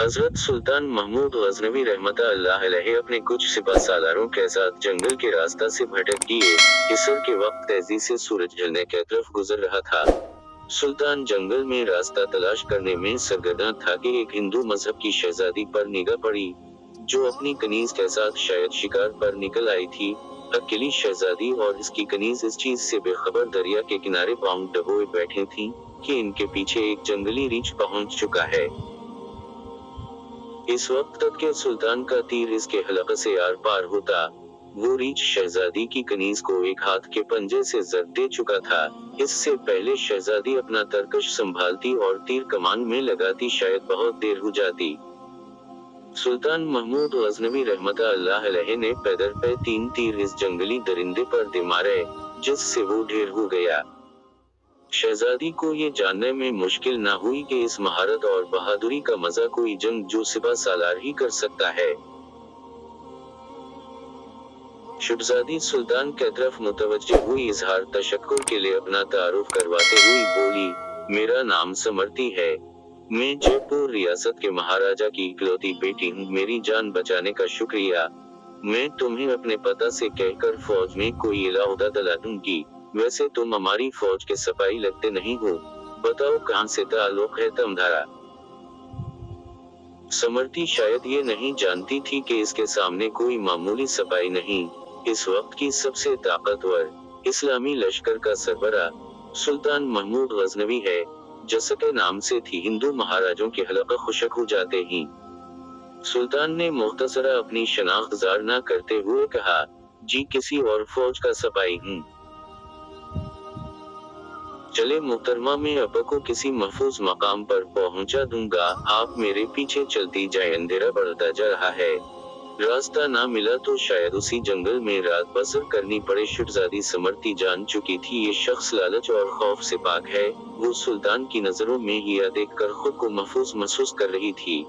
हजरत सुल्तान महमूद गजनवी रहमत अल्लाह अलैहि अपने कुछ सिपह सालारों के साथ जंगल के रास्ता से भटक दिए। इसर के वक्त तेजी से सूरज ढलने की तरफ गुजर रहा था। सुल्तान जंगल में रास्ता तलाश करने में सरगर्म था कि एक हिंदू मजहब की शहजादी पर निगाह पड़ी, जो अपनी कनीज के साथ शायद शिकार पर निकल आई थी। अकेली शहजादी और इसकी कनीज इस चीज से बेखबर दरिया के किनारे पांव डबोए बैठे थीं कि इनके पीछे एक जंगली रीछ पहुंच चुका है। इस वक्त तक के सुल्तान का तीर इसके हलक से आर पार होता। वो रीछ शहजादी की कनीज को एक हाथ के पंजे से जर दे चुका था। इससे पहले शहजादी अपना तरकश संभालती और तीर कमान में लगाती शायद बहुत देर हो जाती। सुल्तान महमूद गजनवी रहमत अल्लाह अलैहि ने पैदल पे 3 तीर इस जंगली दरिंदे पर दे मारे, जिससे वो ढेर हो गया। शहजादी को ये जानने में मुश्किल ना हुई कि इस महारत और बहादुरी का मजा कोई जंग जो सिपह सालार ही कर सकता है। शहजादी सुल्तान की तरफ मुतवज्जे हुई, इजहार तशक्कुर के लिए अपना तारुफ करवाते हुई बोली, मेरा नाम समर्ती है। मैं जयपुर रियासत के महाराजा की इकलौती बेटी हूँ। मेरी जान बचाने का शुक्रिया। मैं तुम्हें अपने पता से कहकर फौज में कोई इलाहुदा दिला दूंगी। वैसे तुम हमारी फौज के सिपाही लगते नहीं हो, बताओ कहां से ताल्लुक है तुम्हारा? समर्ती शायद ये नहीं जानती थी कि इसके सामने कोई मामूली सिपाही नहीं, इस वक्त की सबसे ताकतवर इस्लामी लश्कर का सरबरा सुल्तान महमूद गजनवी है। जिसके नाम से थी हिंदू महाराजों के हलक़ खुशक हो जाते ही। सुल्तान ने मुख्तसरा अपनी शनाख्त ज़ाहिर न करते हुए कहा, जी किसी और फौज का सिपाही हूँ। चले मुहतरमा, मैं आपको किसी महफूज मकाम पर पहुंचा दूंगा, आप मेरे पीछे चलती जाए। अंधेरा बढ़ता जा रहा है, रास्ता ना मिला तो शायद उसी जंगल में रात बसर करनी पड़े। शहजादी समर्ती जान चुकी थी ये शख्स लालच और खौफ से पाक है। वो सुल्तान की नजरों में हिया देखकर खुद को महफूज महसूस कर रही थी।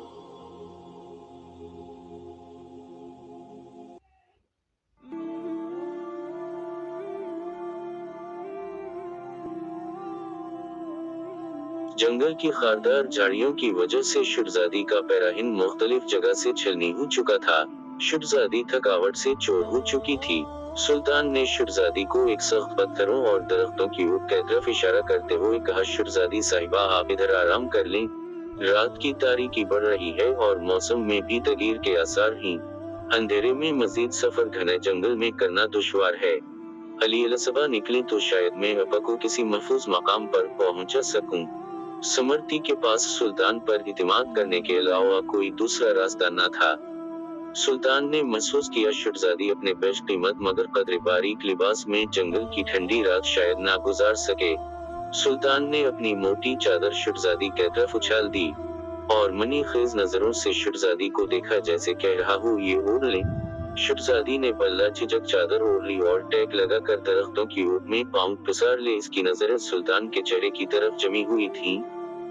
जंगल की खारदार झाड़ियों की वजह से शहजादी का पैराहिन मुख्तलिफ जगह से छलनी हो चुका था। शहजादी थकावट से चोर हो चुकी थी। सुल्तान ने शहजादी को एक सख्त पत्थरों और दरख्तों की ऊँट की तरफ इशारा करते हुए कहा, शहजादी साहिबा आप इधर आराम कर लें। रात की तारीकी बढ़ रही है और मौसम में भी तगीर के आसार हैं। अंधेरे में मजीद सफर घने जंगल में करना दुश्वार है। अली अलसबा निकले तो शायद मैं आपको किसी महफूज मकाम पर पहुंचा सकूं। समर्ती के पास सुल्तान पर इतिमाद करने के अलावा कोई दूसरा रास्ता न था। सुल्तान ने महसूस किया शहजादी अपने बेश कीमत मगर कदर बारीक लिबास में जंगल की ठंडी रात शायद ना गुजार सके। सुल्तान ने अपनी मोटी चादर शहजादी की तरफ उछाल दी और मनी खेज नजरों से शहजादी को देखा, जैसे कह रहा हूँ ये ओढ़ ले। शहजादी ने बल्ला झिझक चादर ओढ़ ली और टेक लगाकर दरख्तों की ओर में पांव पसार ले। इसकी नजरें सुल्तान के चेहरे की तरफ जमी हुई थीं,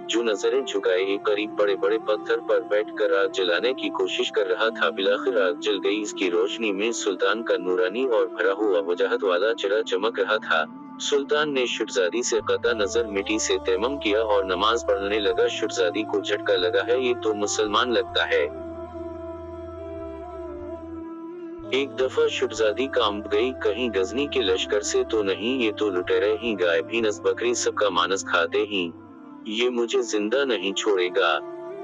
जो नजरें झुकाए एक करीब बड़े बड़े पत्थर पर बैठकर आग जलाने की कोशिश कर रहा था। बिलाखिर आग जल गई। इसकी रोशनी में सुल्तान का नूरानी और भरा हुआ वजाहत वाला चेहरा चमक रहा था। सुल्तान ने शहजादी से कता नजर मिट्टी से तैमम किया और नमाज पढ़ने लगा। शहजादी को झटका लगा है, ये तो मुसलमान लगता है। एक दफा शहजादी कांप गई, कहीं गजनी के लश्कर से तो नहीं, ये तो लुटेरे ही गाय भैंस बकरी सबका मांस खाते ही, ये मुझे जिंदा नहीं छोड़ेगा।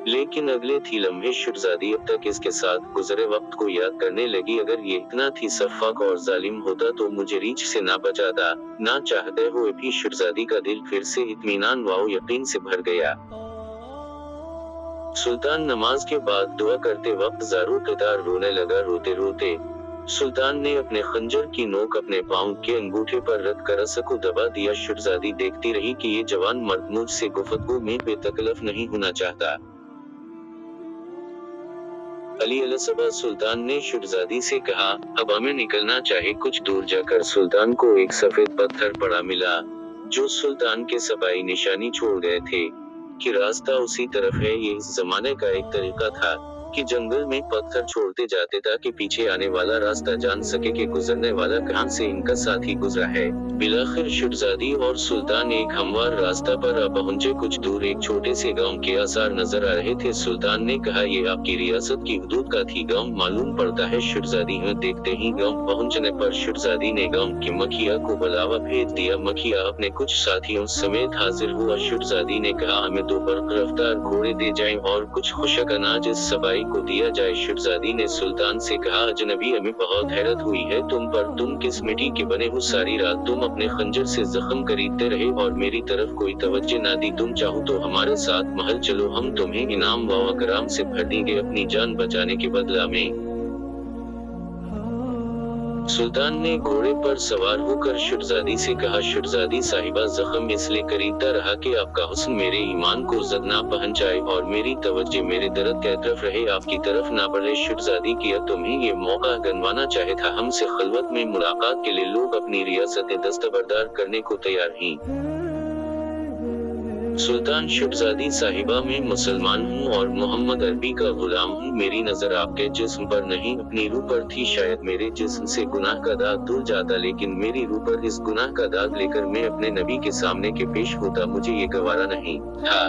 लेकिन अगले थी लम्हे शहजादी अब तक इसके साथ गुजरे वक्त को याद करने लगी। अगर ये इतना थी सफाक और जालिम होता तो मुझे रीछ से ना बचाता। ना चाहते हुए भी शहजादी का दिल फिर से इत्मीनान व यकीन से भर गया। सुल्तान नमाज के बाद दुआ करते वक्त ज़ारू क़तार रोने लगा। रोते रोते सुल्तान ने अपने खंजर की नोक अपने पांव के अंगूठे पर रख कर असको दबा दिया। शहजादी देखती रही कि ये जवान मर्द मुझसे गुफ्तगू में बेतकल्लफ नहीं होना चाहता। अली अलसबा सुल्तान ने शहजादी से कहा, अब हमें निकलना चाहे। कुछ दूर जाकर सुल्तान को एक सफेद पत्थर पड़ा मिला, जो सुल्तान के सिपाही निशानी छोड़ गए थे कि रास्ता उसी तरफ है। ये इस जमाने का एक तरीका था। कि जंगल में पत्थर छोड़ते जाते ताकि पीछे आने वाला रास्ता जान सके कि गुजरने वाला कहां से इनका साथी गुजरा है। बिलाखिर शहजादी और सुल्तान एक हमवार रास्ता पर आ पहुंचे। कुछ दूर एक छोटे से गांव के आसार नजर आ रहे थे। सुल्तान ने कहा, ये आपकी रियासत की हुदूद का थी गांव मालूम पड़ता है। शहजादी ने देखते ही गांव पहुंचने पर शहजादी ने गांव की मखिया को बुलावा भेज दिया। मखिया अपने कुछ साथियों समेत हाजिर हुआ। शहजादी ने कहा, हमें 2 बर्क रफ्तार घोड़े दे जाएं और कुछ खुशक अनाज इस सबाई को दिया जाए। शहजादी ने सुल्तान से कहा, अजनबी, हमें बहुत हैरत हुई है तुम पर। तुम किस मिट्टी के बने हो? सारी रात तुम अपने खंजर से जख्म खरीदते रहे और मेरी तरफ कोई तवज्जो ना दी। तुम चाहो तो हमारे साथ महल चलो, हम तुम्हें इनाम व इकराम से भर देंगे अपनी जान बचाने के बदला में। सुल्तान ने घोड़े पर सवार होकर शहजादी से कहा, शहजादी साहिबा, जख्म इसलिए खरीदता रहा कि आपका हुस्न मेरे ईमान को जद ना पहुंचाए और मेरी तवज्जो मेरे दर्द की तरफ रहे, आपकी तरफ ना बढ़े। शहजादी किया तुम्हें ये मौका गंवाना चाहे था। हमसे खलवत में मुलाकात के लिए लोग अपनी रियासतें दस्तबरदार करने को तैयार हैं। सुल्तान, शहजादी साहिबा, मैं मुसलमान हूँ और मोहम्मद अरबी का गुलाम हूँ। मेरी नजर आपके जिस्म पर नहीं अपनी रूह पर थी। शायद मेरे जिस्म से गुनाह का दाग धुल जाता, लेकिन मेरी रूह पर इस गुनाह का दाग लेकर मैं अपने नबी के सामने के पेश होता, मुझे ये गवारा नहीं था।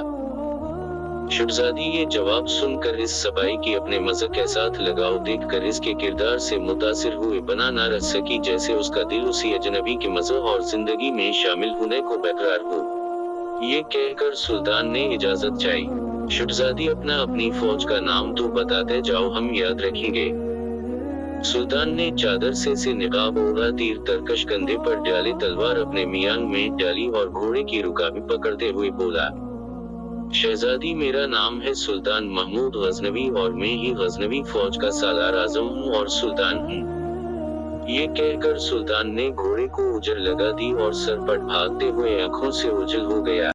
शहजादी ये जवाब सुनकर इस सबाई की अपने मज़हब के साथ लगाव देखकर इसके किरदार से मुतासिर हुए बना ना रह सकी, जैसे उसका दिल उसी अजनबी के मज़हब और जिंदगी में शामिल होने को बेकरार हो। ये कहकर सुल्तान ने इजाजत चाही। शहजादी, अपनी फौज का नाम तो बताते जाओ, हम याद रखेंगे। सुल्तान ने चादर से निकाब ओढ़ा, तीर तरकश कंधे पर डाले, तलवार अपने मियांग में डाली और घोड़े की रुकाबी पकड़ते हुए बोला, शहजादी, मेरा नाम है सुल्तान महमूद गजनवी और मैं ही गजनवी फौज का सालार आजम हूँ और सुल्तान हूँ। ये कहकर सुल्तान ने घोड़े को उजर लगा दी और सरपट भागते हुए आंखों से ओझल हो गया।